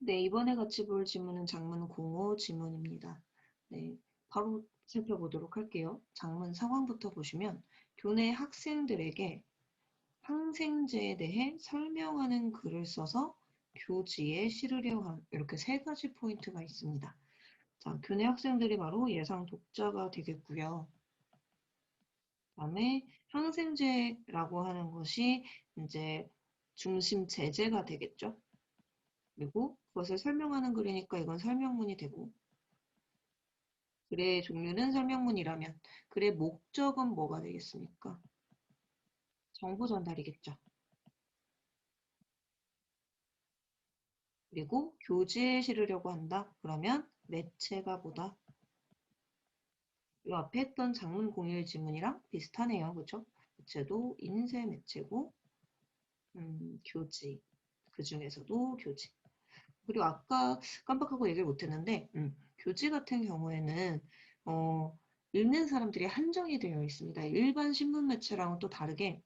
네, 이번에 같이 볼 지문은 장문 05 지문입니다. 네, 바로 살펴보도록 할게요. 장문 상황부터 보시면 교내 학생들에게 항생제에 대해 설명하는 글을 써서 교지에 실으려 한 이렇게 세 가지 포인트가 있습니다. 자, 교내 학생들이 바로 예상 독자가 되겠고요. 그다음에 항생제라고 하는 것이 이제 중심 제재가 되겠죠. 그리고 그것을 설명하는 글이니까 이건 설명문이 되고 글의 종류는 설명문이라면 글의 목적은 뭐가 되겠습니까? 정보 전달이겠죠. 그리고 교재에 실으려고 한다. 그러면 매체가 뭐다? 이 앞에 했던 장문 공유일 지문이랑 비슷하네요. 그렇죠? 매체도 인쇄 매체고 교지. 그 중에서도 교지. 그리고 아까 깜빡하고 얘기를 못했는데 교지 같은 경우에는 어, 읽는 사람들이 한정이 되어 있습니다. 일반 신문 매체랑은 또 다르게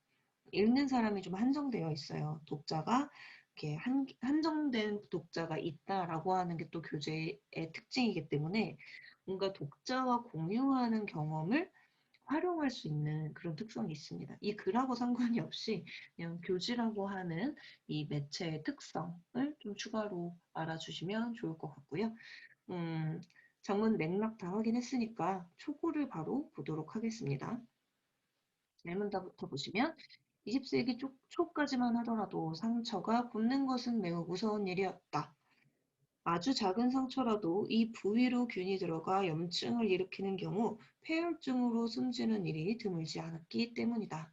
읽는 사람이 좀 한정되어 있어요. 독자가 이렇게 한정된 독자가 있다라고 하는 게 또 교재의 특징이기 때문에 뭔가 독자와 공유하는 경험을 활용할 수 있는 그런 특성이 있습니다. 이 글하고 상관이 없이 그냥 교지라고 하는 이 매체의 특성을 좀 추가로 알아주시면 좋을 것 같고요. 음, 장문 맥락 다 확인했으니까 초고를 바로 보도록 하겠습니다. 질문다부터 보시면 20세기 초까지만 하더라도 상처가 붓는 것은 매우 무서운 일이었다. 아주 작은 상처라도 이 부위로 균이 들어가 염증을 일으키는 경우 폐혈증으로 숨지는 일이 드물지 않았기 때문이다.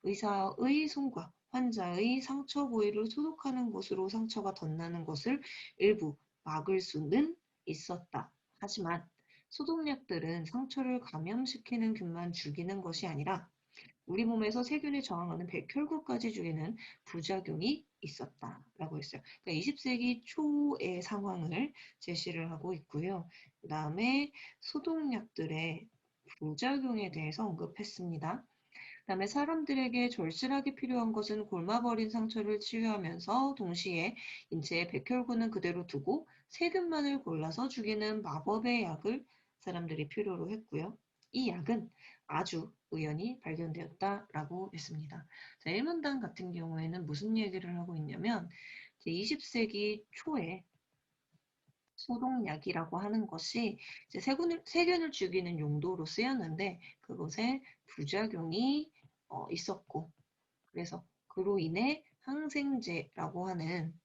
의사의 손과 환자의 상처 부위를 소독하는 것으로 상처가 덧나는 것을 일부 막을 수는 있었다. 하지만 소독약들은 상처를 감염시키는 균만 죽이는 것이 아니라 우리 몸에서 세균에 저항하는 백혈구까지 죽이는 부작용이 있었다라고 했어요. 그러니까 20세기 초의 상황을 제시를 하고 있고요. 그 다음에 소독약들의 부작용에 대해서 언급했습니다. 그다음에 사람들에게 절실하게 필요한 것은 골마버린 상처를 치유하면서 동시에 인체의 백혈구는 그대로 두고 세균만을 골라서 죽이는 마법의 약을 사람들이 필요로 했고요. 이 약은 아주 우연히 발견되었다라고 했습니다. 자, 1문단 같은 경우에는 무슨 얘기를 하고 있냐면 20세기 초에 소독약이라고 하는 것이 이제 세균을 죽이는 용도로 쓰였는데 그것에 부작용이 있었고 그래서 그로 인해 항생제라고 하는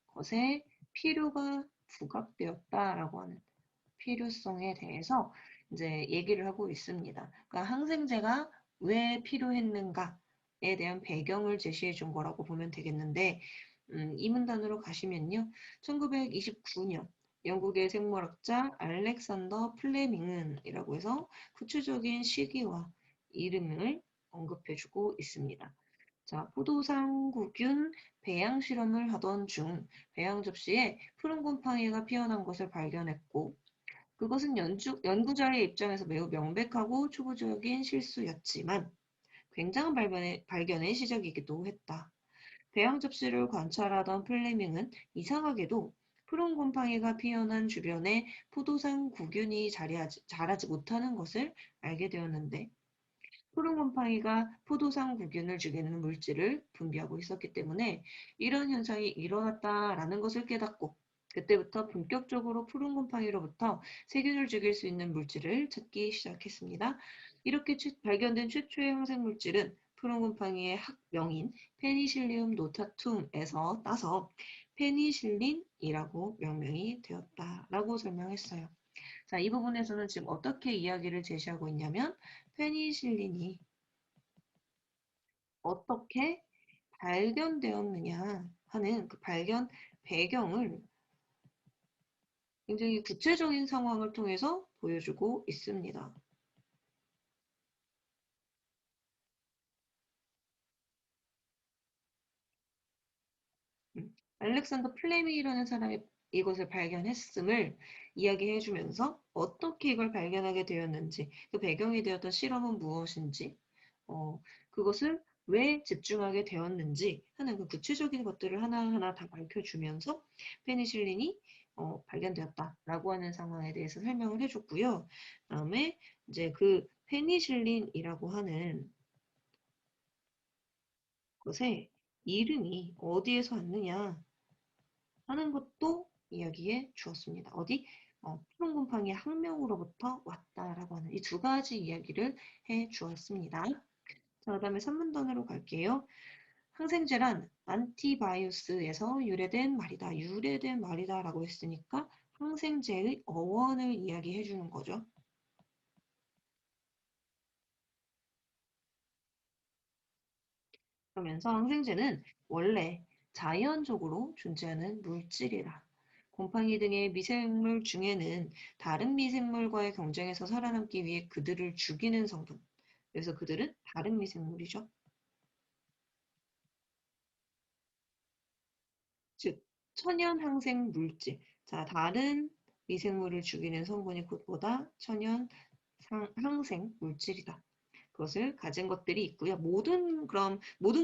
것에 필요가 부각되었다라고 하는 필요성에 대해서 이제 얘기를 하고 있습니다. 그러니까 항생제가 왜 필요했는가에 대한 배경을 제시해 준 거라고 보면 되겠는데 이 문단으로 가시면요. 1929년 영국의 생물학자 알렉산더 플레밍은이라고 해서 구체적인 시기와 이름을 언급해주고 있습니다. 자, 포도상구균 배양 실험을 하던 중 배양 접시에 푸른 곰팡이가 피어난 것을 발견했고 그것은 연구자의 입장에서 매우 명백하고 초보적인 실수였지만 굉장한 발견의 시작이기도 했다. 배양 접시를 관찰하던 플레밍은 이상하게도 푸른 곰팡이가 피어난 주변에 포도상 구균이 자라지 못하는 것을 알게 되었는데 푸른 곰팡이가 포도상 구균을 죽이는 물질을 분비하고 있었기 때문에 이런 현상이 일어났다라는 것을 깨닫고 그때부터 본격적으로 푸른 곰팡이로부터 세균을 죽일 수 있는 물질을 찾기 시작했습니다. 이렇게 발견된 최초의 항생물질은 푸른 곰팡이의 학명인 페니실리움 노타툼에서 따서 페니실린이라고 명명이 되었다라고 설명했어요. 자, 이 부분에서는 지금 어떻게 이야기를 제시하고 있냐면 페니실린이 어떻게 발견되었느냐 하는 그 발견 배경을 굉장히 구체적인 상황을 통해서 보여주고 있습니다. 알렉산더 플레밍이라는 사람이 이것을 발견했음을 이야기해주면서 어떻게 이걸 발견하게 되었는지, 그 배경이 되었던 실험은 무엇인지, 그것을 왜 집중하게 되었는지 하는 그 구체적인 것들을 하나하나 다 밝혀주면서 페니실린이 발견되었다라고 하는 상황에 대해서 설명을 해줬고요. 그다음에 이제 그 페니실린이라고 하는 것의 이름이 어디에서 왔느냐 하는 것도 이야기해 주었습니다. 어디? 푸른 곰팡이 학명으로부터 왔다라고 하는 이 두 가지 이야기를 해 주었습니다. 자, 그다음에 3문단으로 갈게요. 항생제란 안티바이오스에서 유래된 말이다. 유래된 말이다라고 했으니까 항생제의 어원을 이야기해 주는 거죠. 그러면서 항생제는 원래 자연적으로 존재하는 물질이다. 곰팡이 등의 미생물 중에는 다른 미생물과의 경쟁에서 살아남기 위해 그들을 죽이는 성분. 그래서 그들은 다른 미생물이죠. 즉, 천연 항생 물질. 자, 다른 미생물을 죽이는 성분이 곧보다 천연 항생 물질이다. 그것을 가진 것들이 있고요. 모든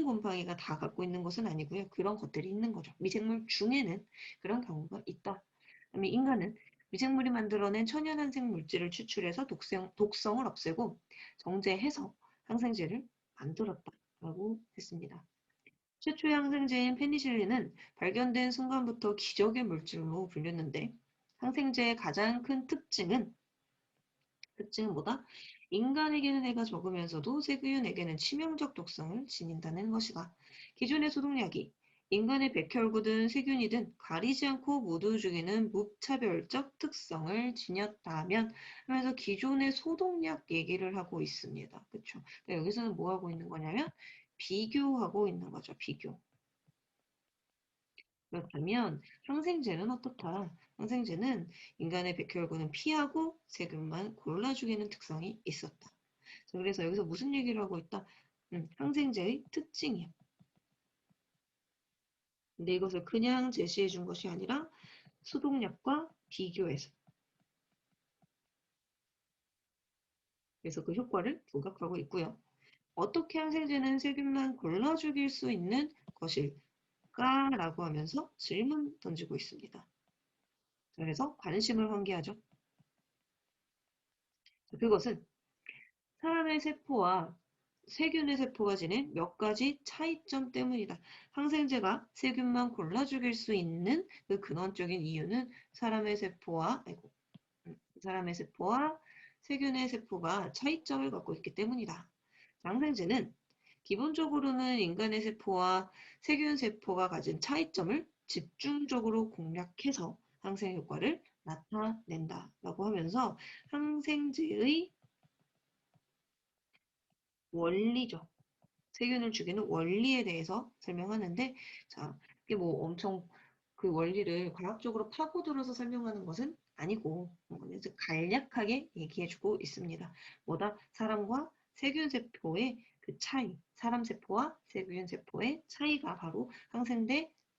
곰팡이가 다 갖고 있는 것은 아니고요. 그런 것들이 있는 거죠. 미생물 중에는 그런 경우가 있다. 그다음에 인간은 미생물이 만들어낸 천연항생 물질을 추출해서 독성을 없애고 정제해서 항생제를 만들었다라고 했습니다. 최초의 항생제인 페니실린은 발견된 순간부터 기적의 물질로 불렸는데 항생제의 가장 큰 특징은 뭐다? 인간에게는 해가 적으면서도 세균에게는 치명적 독성을 지닌다는 것이다. 기존의 소독약이 인간의 백혈구든 세균이든 가리지 않고 모두 죽이는 무차별적 특성을 지녔다면 하면서 기존의 소독약 얘기를 하고 있습니다. 그렇죠? 여기서는 뭐 하고 있는 거냐면 비교하고 있는 거죠. 비교. 그렇다면 항생제는 어떻다? 항생제는 인간의 백혈구는 피하고 세균만 골라 죽이는 특성이 있었다. 그래서 여기서 무슨 얘기를 하고 있다? 항생제의 특징이야. 근데 이것을 그냥 제시해 준 것이 아니라 수독약과 비교해서 그래서 그 효과를 부각하고 있고요. 어떻게 항생제는 세균만 골라 죽일 수 있는 것일까? 라고 하면서 질문 던지고 있습니다. 그래서 관심을 환기하죠. 그것은 사람의 세포와 세균의 세포가 지닌 몇 가지 차이점 때문이다. 항생제가 세균만 골라 죽일 수 있는 그 근원적인 이유는 사람의 세포와 세균의 세포가 차이점을 갖고 있기 때문이다. 항생제는 기본적으로는 인간의 세포와 세균 세포가 가진 차이점을 집중적으로 공략해서 항생 효과를 나타낸다라고 하면서 항생제의 원리죠. 세균을 죽이는 원리에 대해서 설명하는데, 자, 이게 뭐 엄청 그 원리를 과학적으로 파고들어서 설명하는 것은 아니고, 그래서 간략하게 얘기해주고 있습니다. 뭐다? 사람과 세균 세포의 그 차이, 사람 세포와 세균 세포의 차이가 바로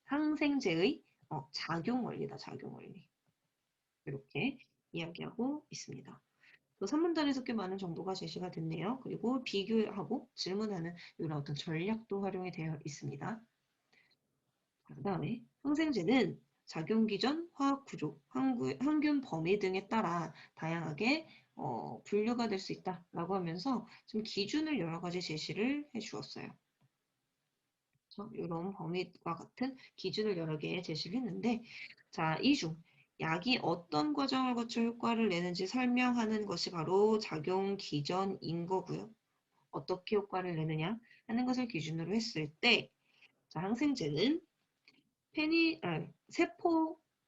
항생제의 작용 원리다, 작용 원리. 이렇게 이야기하고 있습니다. 또 산문단에서 꽤 많은 정보가 제시가 됐네요. 그리고 비교하고 질문하는 이런 어떤 전략도 활용이 되어 있습니다. 그 다음에 항생제는 작용 기전, 화학 구조, 항균 범위 등에 따라 다양하게 분류가 될 수 있다라고 하면서 좀 기준을 여러 가지 제시를 해 주었어요. 이런 범위와 같은 기준을 여러 개 제시를 했는데, 자, 이 중 약이 어떤 과정을 거쳐 효과를 내는지 설명하는 것이 바로 작용 기전인 거고요. 어떻게 효과를 내느냐 하는 것을 기준으로 했을 때, 자, 항생제는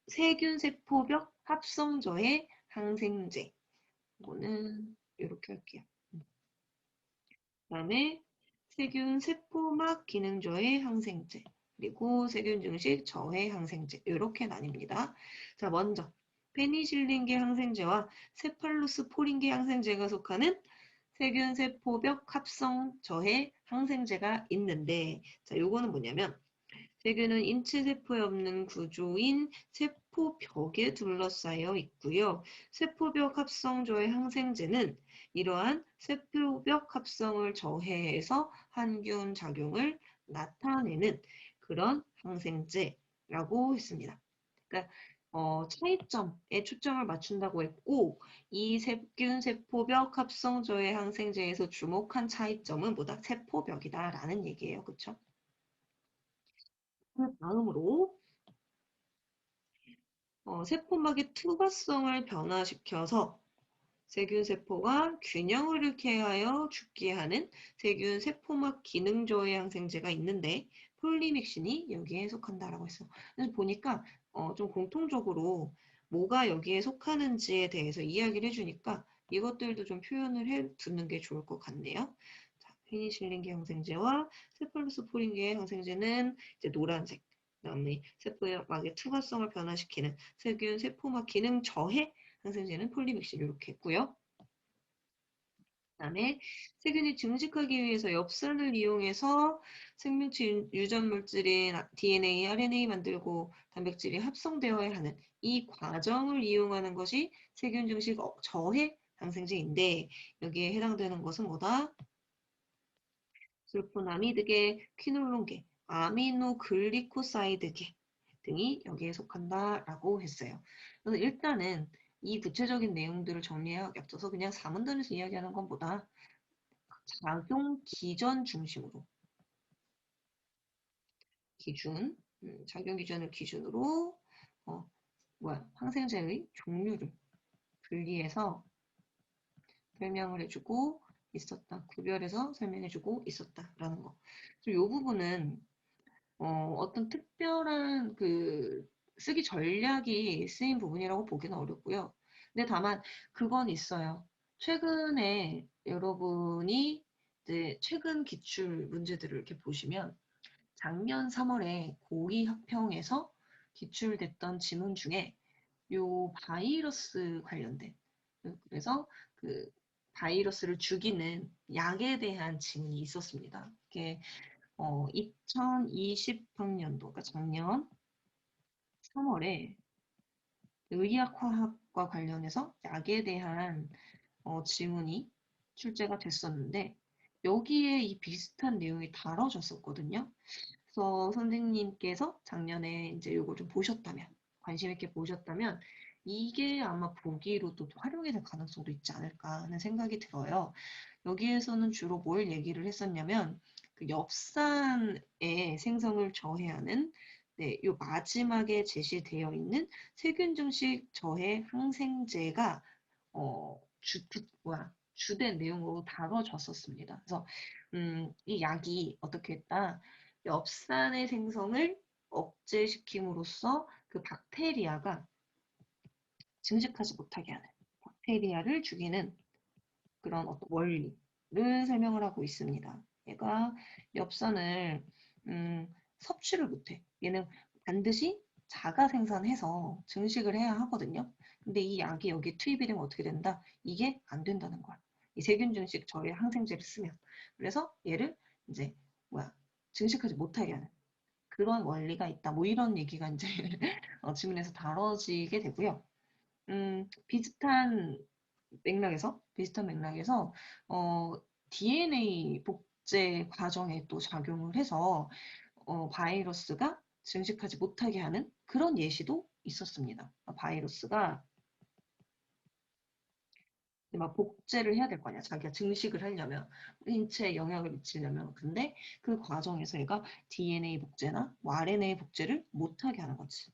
세균 세포벽 합성저의 항생제. 이거는 이렇게 할게요. 그다음에 세균 세포막 기능저해 항생제, 그리고 세균 증식 저해 항생제 이렇게 나뉩니다. 자, 먼저 페니실린계 항생제와 세팔로스포린계 항생제가 속하는 세균 세포벽 합성 저해 항생제가 있는데, 자, 요거는 뭐냐면 세균은 인체 세포에 없는 구조인 세포벽에 둘러싸여 있고요. 세포벽 합성 저해 항생제는 이러한 세포벽 합성을 저해해서 항균 작용을 나타내는 그런 항생제라고 했습니다. 그러니까 차이점에 초점을 맞춘다고 했고 이 세균 세포벽 합성 저해 항생제에서 주목한 차이점은 뭐다? 세포벽이다라는 얘기예요. 그렇죠? 그 다음으로 세포막의 투과성을 변화시켜서 세균 세포가 균형을 잃게 하여 죽게 하는 세균 세포막 기능 저해 항생제가 있는데 폴리믹신이 여기에 속한다라고 했어. 그래서 보니까 좀 공통적으로 뭐가 여기에 속하는지에 대해서 이야기를 해주니까 이것들도 좀 표현을 해 두는 게 좋을 것 같네요. 자, 페니실린계 항생제와 세팔루스포린계 항생제는 이제 노란색. 그다음에 세포막의 투과성을 변화시키는 세균 세포막 기능 저해 항생제는 폴리믹신 이렇게 했고요. 그다음에 세균이 증식하기 위해서 엽산을 이용해서 생명체 유전 물질인 DNA, RNA 만들고 단백질이 합성되어야 하는 이 과정을 이용하는 것이 세균 증식 저해 항생제인데 여기에 해당되는 것은 뭐다? 술포나미드계, 퀴놀론계, 아미노글리코사이드계 등이 여기에 속한다라고 했어요. 그래서 일단은 이 구체적인 내용들을 정리하기 앞서서 그냥 사문단에서 이야기하는 것보다 작용 기전 중심으로 작용 기전을 기준으로 항생제의 종류를 분리해서 설명을 해주고 있었다. 구별해서 설명해주고 있었다라는 거. 이 부분은 어떤 특별한 그 쓰기 전략이 쓰인 부분이라고 보기는 어렵고요. 근데 다만 그건 있어요. 최근에 여러분이 이제 최근 기출 문제들을 이렇게 보시면 작년 3월에 고2 학평에서 기출됐던 지문 중에 요 바이러스 관련된 그래서 그 바이러스를 죽이는 약에 대한 지문이 있었습니다. 이게 2020학년도, 그러니까 작년 3월에 의학화학과 관련해서 약에 대한 지문이 출제가 됐었는데 여기에 이 비슷한 내용이 다뤄졌었거든요. 그래서 선생님께서 작년에 이제 이걸 좀 보셨다면, 관심 있게 보셨다면 이게 아마 보기로도 활용이 될 가능성도 있지 않을까 하는 생각이 들어요. 여기에서는 주로 뭘 얘기를 했었냐면 그 엽산의 생성을 저해하는 요 마지막에 제시되어 있는 세균 증식 저해 항생제가 주된 내용으로 다뤄졌었습니다. 그래서 이 약이 어떻게 했다? 엽산의 생성을 억제시킴으로써 그 박테리아가 증식하지 못하게 하는 박테리아를 죽이는 그런 어떤 원리를 설명을 하고 있습니다. 얘가 엽산을 섭취를 못해. 얘는 반드시 자가 생산해서 증식을 해야 하거든요. 근데 이 약이 여기에 투입이 되면 어떻게 된다? 이게 안 된다는 거야. 이 세균 증식 저의 항생제를 쓰면. 그래서 얘를 이제 증식하지 못하게 하는 그런 원리가 있다. 뭐 이런 얘기가 이제 지문에서 다뤄지게 되고요. 비슷한 맥락에서 DNA 복제 과정에 또 작용을 해서 바이러스가 증식하지 못하게 하는 그런 예시도 있었습니다. 바이러스가 막 복제를 해야 될 거 아니야. 자기가 증식을 하려면, 인체에 영향을 미치려면. 근데 그 과정에서 얘가 DNA 복제나 뭐 RNA 복제를 못하게 하는 거지.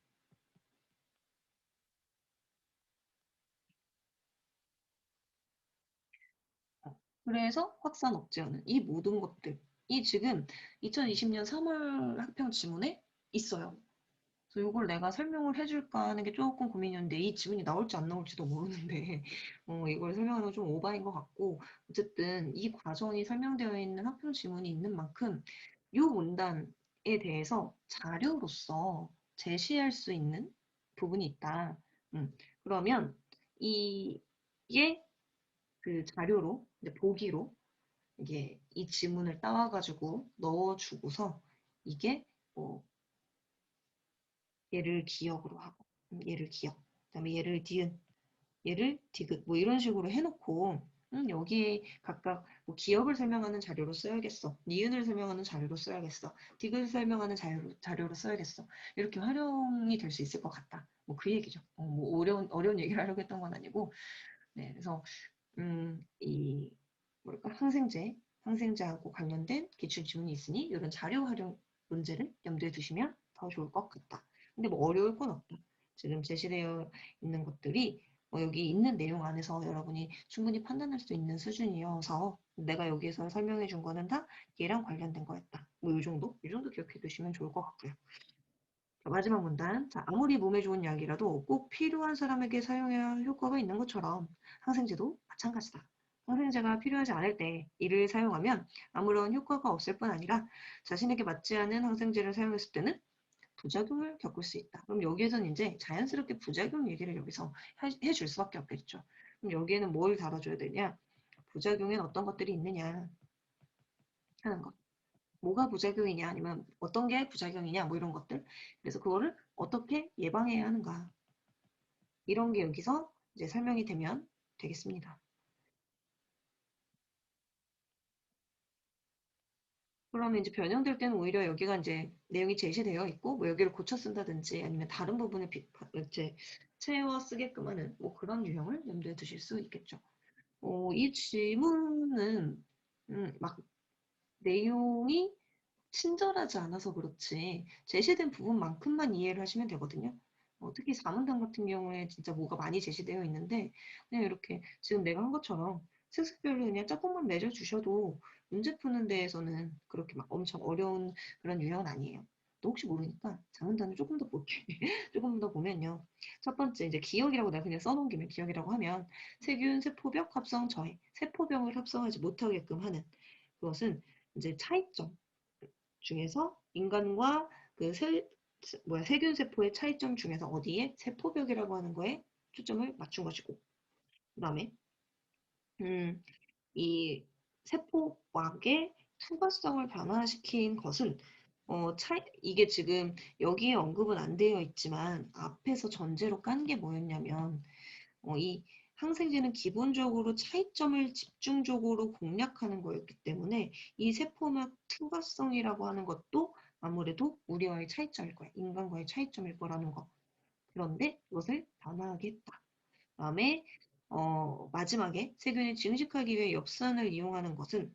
그래서 확산 억제하는 이 모든 것들이 지금 2020년 3월 학평 지문에 있어요. 그래서 이걸 내가 설명을 해줄까 하는 게 조금 고민이었는데 이 지문이 나올지 안 나올지도 모르는데 이걸 설명하는 건 좀 오바인 것 같고 어쨌든 이 과정이 설명되어 있는 학평 지문이 있는 만큼 이 문단에 대해서 자료로서 제시할 수 있는 부분이 있다. 그러면 이게 그 자료로 이제 보기로 이게 이 지문을 따와가지고 넣어주고서 이게 뭐 얘를 기억으로 하고 얘를 기억 그다음에 얘를 디귿 얘를 디귿 뭐 이런 식으로 해놓고 여기에 각각 뭐 기억을 설명하는 자료로 써야겠어. 니은을 설명하는 자료로 써야겠어. 딕을 설명하는 자료로 써야겠어. 이렇게 활용이 될 수 있을 것 같다. 뭐 그 얘기죠. 뭐 어려운 얘기를 하려고 했던 건 아니고. 네, 그래서, 이, 뭐랄까, 항생제하고 관련된 기출 지문이 있으니 이런 자료 활용 문제를 염두에 두시면 더 좋을 것 같다. 근데 뭐 어려울 건 없다. 지금 제시되어 있는 것들이 여기 있는 내용 안에서 여러분이 충분히 판단할 수 있는 수준이어서 내가 여기에서 설명해 준 거는 다 얘랑 관련된 거였다. 뭐 이 정도? 이 정도 기억해 두시면 좋을 것 같고요. 자, 마지막 문단. 자, 아무리 몸에 좋은 약이라도 꼭 필요한 사람에게 사용해야 할 효과가 있는 것처럼 항생제도 마찬가지다. 항생제가 필요하지 않을 때 이를 사용하면 아무런 효과가 없을 뿐 아니라 자신에게 맞지 않은 항생제를 사용했을 때는 부작용을 겪을 수 있다. 그럼 여기에서는 이제 자연스럽게 부작용 얘기를 여기서 해줄 수밖에 없겠죠. 그럼 여기에는 뭘 다뤄줘야 되냐? 부작용엔 어떤 것들이 있느냐 하는 것. 뭐가 부작용이냐 아니면 어떤 게 부작용이냐 뭐 이런 것들. 그래서 그거를 어떻게 예방해야 하는가. 이런 게 여기서 이제 설명이 되면 되겠습니다. 그러면 이제 변형될 때는 오히려 여기가 이제 내용이 제시되어 있고 뭐 여기를 고쳐 쓴다든지 아니면 다른 부분을 이제 채워 쓰게끔 하는 뭐 그런 유형을 염두에 두실 수 있겠죠. 이 지문은 막 내용이 친절하지 않아서 그렇지 제시된 부분만큼만 이해를 하시면 되거든요. 특히 4문단 같은 경우에 진짜 뭐가 많이 제시되어 있는데 그냥 이렇게 지금 내가 한 것처럼 색색별로 그냥 조금만 맺어주셔도 문제 푸는 데에서는 그렇게 막 엄청 어려운 그런 유형은 아니에요. 또 혹시 모르니까 4문단을 조금 더 볼게. 조금 더 보면요. 첫 번째 이제 기억이라고 내가 그냥 써놓은 김에 기억이라고 하면 세균, 세포벽 합성 저해, 세포병을 합성하지 못하게끔 하는 그것은 이제 차이점 중에서 인간과 그 세균 세포의 차이점 중에서 어디에 세포벽이라고 하는 거에 초점을 맞춘 것이고 그다음에 음, 이 세포막의 투과성을 변화시킨 것은 이게 지금 여기에 언급은 안 되어 있지만 앞에서 전제로 깐 게 뭐였냐면 이 항생제는 기본적으로 차이점을 집중적으로 공략하는 거였기 때문에 이 세포막 투과성이라고 하는 것도 아무래도 우리와의 차이점일 거야. 인간과의 차이점일 거라는 거. 그런데 그것을 변화하게 했다. 다음에 마지막에 세균이 증식하기 위해 엽산을 이용하는 것은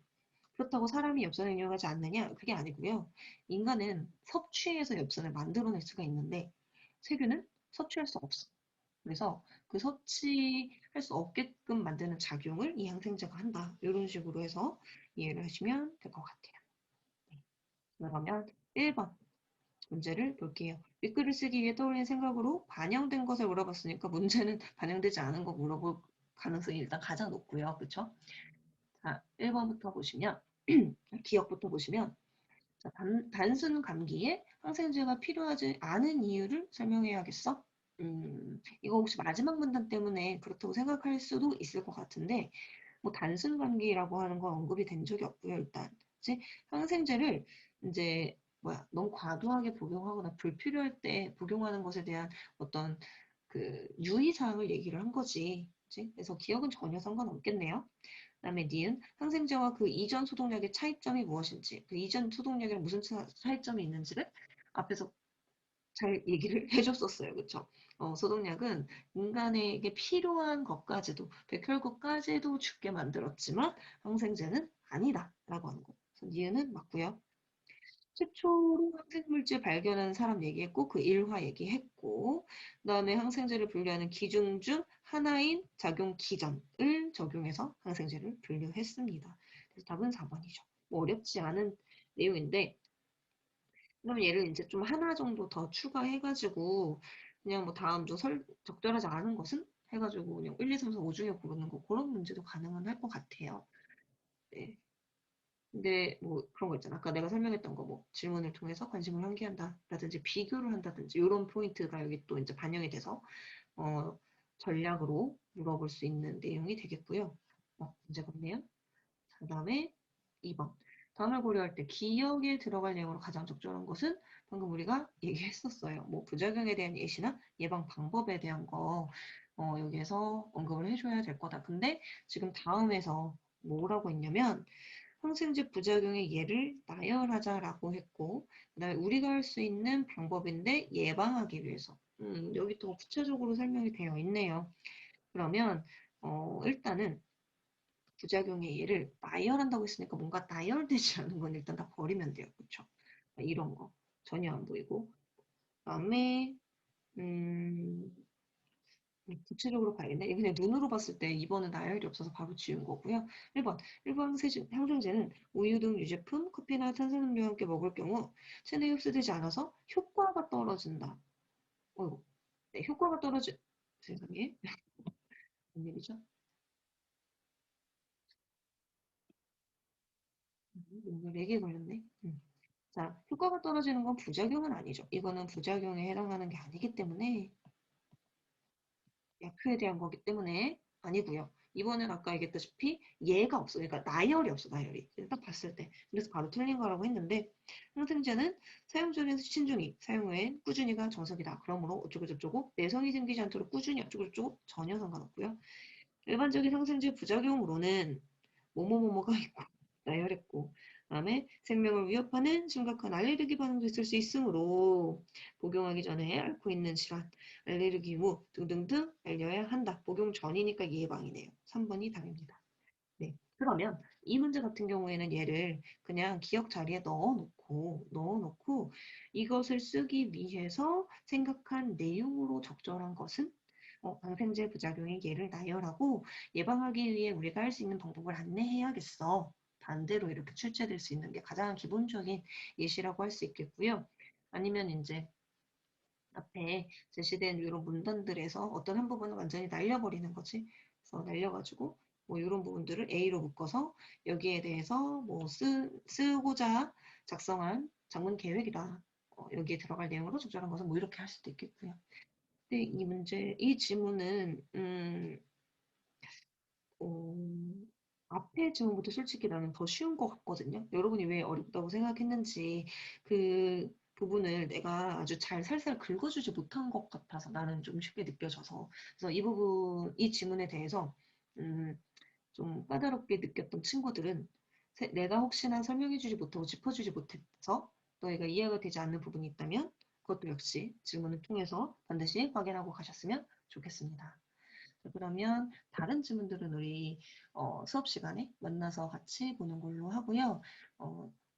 그렇다고 사람이 엽산을 이용하지 않느냐? 그게 아니고요. 인간은 섭취해서 엽산을 만들어낼 수가 있는데 세균은 섭취할 수 없어. 그래서 그 섭취할 수 없게끔 만드는 작용을 이 항생제가 한다. 이런 식으로 해서 이해를 하시면 될 것 같아요. 네. 그러면 1번 문제를 볼게요. 윗글을 쓰기 위해 떠올린 생각으로 반영된 것을 물어봤으니까 문제는 반영되지 않은 거 물어볼 가능성이 일단 가장 높고요. 그쵸? 자, 1번부터 보시면 기억부터 보시면 자, 단순 감기에 항생제가 필요하지 않은 이유를 설명해야겠어? 이거 혹시 마지막 문단 때문에 그렇다고 생각할 수도 있을 것 같은데, 뭐 단순 감기라고 하는 건 언급이 된 적이 없고요, 일단. 이제 항생제를 이제 너무 과도하게 복용하거나 불필요할 때 복용하는 것에 대한 어떤 그 유의사항을 얘기를 한 거지. 그치? 그래서 기억은 전혀 상관없겠네요. 그다음에 니은 항생제와 그 이전 소독약의 차이점이 무엇인지, 그 이전 소독약이랑 무슨 차이점이 있는지를 앞에서 잘 얘기를 해줬었어요. 그쵸? 소독약은 인간에게 필요한 것까지도, 백혈구까지도 죽게 만들었지만 항생제는 아니다. 라고 하는 거. 그래서 니은은 맞고요. 최초로 항생물질 발견한 사람 얘기했고 그 일화 얘기했고 그다음에 항생제를 분류하는 기준 중 하나인 작용 기전을 적용해서 항생제를 분류했습니다. 그래서 답은 4번이죠. 뭐 어렵지 않은 내용인데 그럼 얘를 이제 좀 하나 정도 더 추가해가지고 그냥 뭐 다음 중 적절하지 않은 것은 해가지고 그냥 1, 2, 3, 4, 5 중에 고르는 거 그런 문제도 가능은 할 것 같아요. 네. 근데 뭐 그런 거 있잖아. 아까 내가 설명했던 거 뭐 질문을 통해서 관심을 환기한다라든지 비교를 한다든지 이런 포인트가 여기 또 이제 반영이 돼서 어, 전략으로 물어볼 수 있는 내용이 되겠고요. 문제가 없네요. 그다음에 2번. 다음을 고려할 때 기억에 들어갈 내용으로 가장 적절한 것은 방금 우리가 얘기했었어요. 뭐 부작용에 대한 예시나 예방 방법에 대한 거. 여기에서 언급을 해줘야 될 거다. 근데 지금 다음에서 뭐라고 했냐면 항생제 부작용의 예를 나열하자라고 했고, 그다음에 우리가 할 수 있는 방법인데 예방하기 위해서. 여기 더 구체적으로 설명이 되어 있네요. 그러면 일단은 부작용의 예를 나열한다고 했으니까 뭔가 나열되지 않은 건 일단 다 버리면 돼요. 그렇죠? 이런 거 전혀 안 보이고. 그다음에 음, 구체적으로 봐야겠네. 그냥 눈으로 봤을 때 2번은 나열이 없어서 바로 지운 거고요. 1번 일반 항생제는 우유 등 유제품, 커피나 탄산음료와 함께 먹을 경우 체내에 흡수되지 않아서 효과가 떨어진다. 어이구. 네, 효과가 떨어지 세상에. 무슨 일이죠? 뭔가 렉이 걸렸네. 자, 효과가 떨어지는 건 부작용은 아니죠. 이거는 부작용에 해당하는 게 아니기 때문에 약효에 대한 거기 때문에 아니고요. 이번엔 아까 얘기했다시피 얘가 없어. 그러니까 나열이 없어. 나열이. 딱 봤을 때. 그래서 바로 틀린 거라고 했는데 항생제는 사용 전에 신중히, 사용 후엔 꾸준히가 정석이다. 그러므로 어쩌고저쩌고 내성이 생기지 않도록 꾸준히 어쩌고저쩌고 전혀 상관없고요. 일반적인 항생제 부작용으로는 뭐뭐뭐뭐가 있고 나열했고 그다음에 생명을 위협하는 심각한 알레르기 반응도 있을 수 있으므로 복용하기 전에 앓고 있는 질환, 알레르기 후 등등등 알려야 한다. 복용 전이니까 예방이네요. 3번이 답입니다. 네. 그러면 이 문제 같은 경우에는 얘를 그냥 기억 자리에 넣어놓고 이것을 쓰기 위해서 생각한 내용으로 적절한 것은 방생제 부작용의 예를 나열하고 예방하기 위해 우리가 할 수 있는 방법을 안내해야겠어. 반대로 이렇게 출제될 수 있는 게 가장 기본적인 예시라고 할 수 있겠고요. 아니면 이제 앞에 제시된 이런 문단들에서 어떤 한 부분을 완전히 날려버리는 거지. 그래서 날려가지고 뭐 이런 부분들을 A로 묶어서 여기에 대해서 뭐 쓰고자 작성한 장문 계획이다. 여기에 들어갈 내용으로 적절한 것은 뭐 이렇게 할 수도 있겠고요. 근데 이 지문은 어, 앞에 질문부터 솔직히 나는 더 쉬운 것 같거든요. 여러분이 왜 어렵다고 생각했는지 그 부분을 내가 아주 잘 살살 긁어주지 못한 것 같아서 나는 좀 쉽게 느껴져서. 그래서 이 지문에 대해서 음, 좀 까다롭게 느꼈던 친구들은 내가 혹시나 설명해주지 못하고 짚어주지 못해서 너희가 이해가 되지 않는 부분이 있다면 그것도 역시 질문을 통해서 반드시 확인하고 가셨으면 좋겠습니다. 그러면 다른 질문들은 우리 수업 시간에 만나서 같이 보는 걸로 하고요.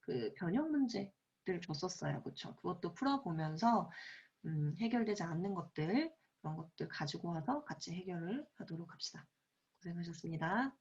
그 변형 문제들 줬었어요. 그렇죠? 그것도 풀어보면서 해결되지 않는 것들 그런 것들 가지고 와서 같이 해결을 하도록 합시다. 고생하셨습니다.